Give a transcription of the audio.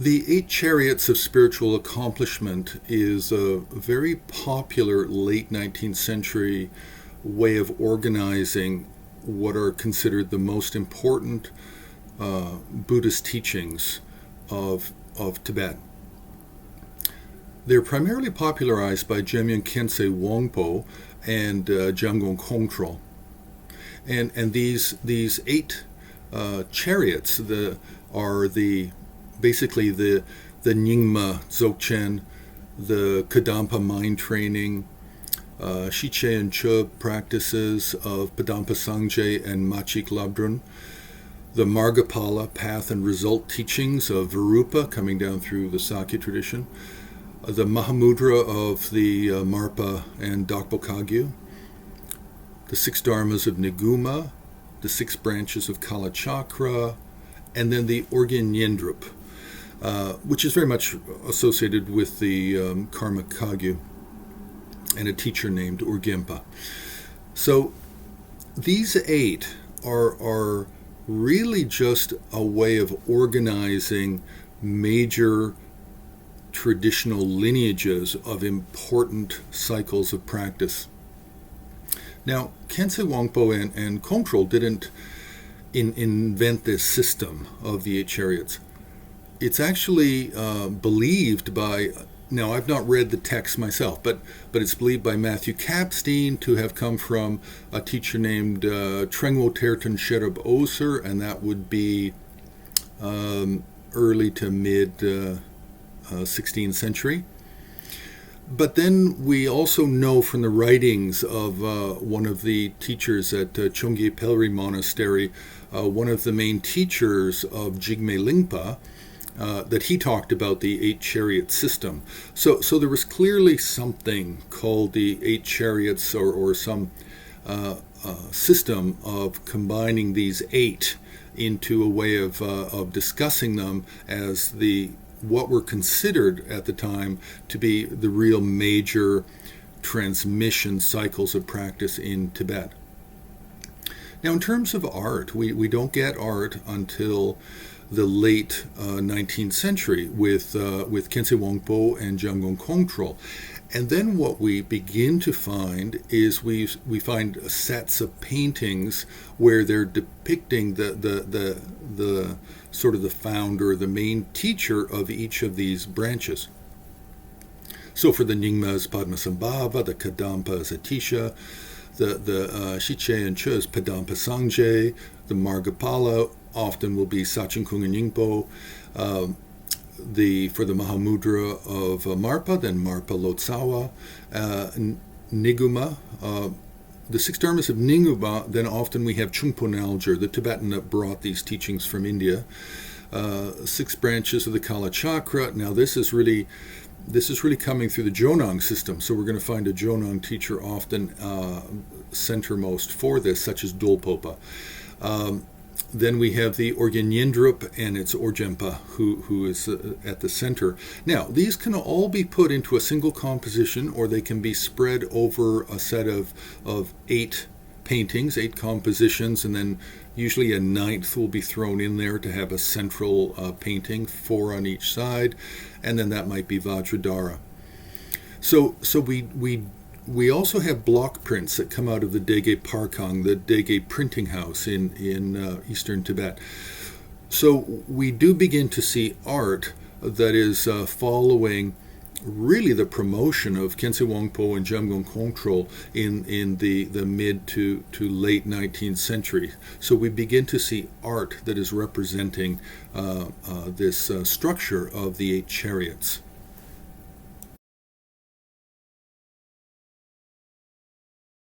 The Eight Chariots of Spiritual Accomplishment is a very popular late 19th century way of organizing what are considered the most important Buddhist teachings of Tibet. They're primarily popularized by Jamgon Kongtrul and Jamgon Kongtrul. And these eight chariots are basically the Nyingma Dzogchen, the Kadampa mind training, Zhije Cho practices of Kadampa Sangje and Machik Labdrun, the Margapala path and result teachings of Virupa coming down through the Sakya tradition, the Mahamudra of the Marpa and Dokpo Kagyu, the six Dharmas of Niguma, the six branches of Kalachakra, and then the Orgyan Nyendrub, which is very much associated with the karma Kagyu and a teacher named Orgyenpa. So these eight are really just a way of organizing major traditional lineages of important cycles of practice. Now, Khyentse Wangpo and Kongtrul didn't invent this system of the Eight Chariots. It's actually believed by, now I've not read the text myself, but it's believed by Matthew Kapstein to have come from a teacher named Trengwo Terten Sherab Oser, and that would be early to mid 16th century. But then we also know from the writings of one of the teachers at Chongye Pelri Monastery, one of the main teachers of Jigme Lingpa, that he talked about the Eight Chariot system. So there was clearly something called the Eight Chariots or some system of combining these eight into a way of discussing them as what were considered at the time to be the real major transmission cycles of practice in Tibet. Now, in terms of art, we don't get art until the late 19th century with Khyentse Wangpo and Jamgon Kongtrul. And then what we begin to find is we find sets of paintings where they're depicting the sort of the founder, the main teacher of each of these branches. So for the Nyingma is Padmasambhava, the Kadampa is Atisha, the Zhije Cho is Kadampa Sangje, the Margapala often will be Sachenkung and Ningpo. For the Mahamudra of Marpa, then Marpa Lotsawa, Niguma. The six Dharmas of Niguma, then often we have Chungpo Naljer, the Tibetan that brought these teachings from India. Six branches of the Kalachakra. Now this is really coming through the Jonang system, so we're going to find a Jonang teacher often centermost for this, such as Dolpopa. Then we have the Orgyan Nyendrub and its Orgyenpa, who is at the center. Now, these can all be put into a single composition, or they can be spread over a set of eight paintings, eight compositions, and then usually a ninth will be thrown in there to have a central painting, four on each side, and then that might be Vajradhara. So we also have block prints that come out of the Dege Parkang, the Dege printing house in eastern Tibet. So we do begin to see art that is following really the promotion of Khyentse Wangpo and Jamgon Kongtrul in the mid to late 19th century. So we begin to see art that is representing this structure of the Eight Chariots.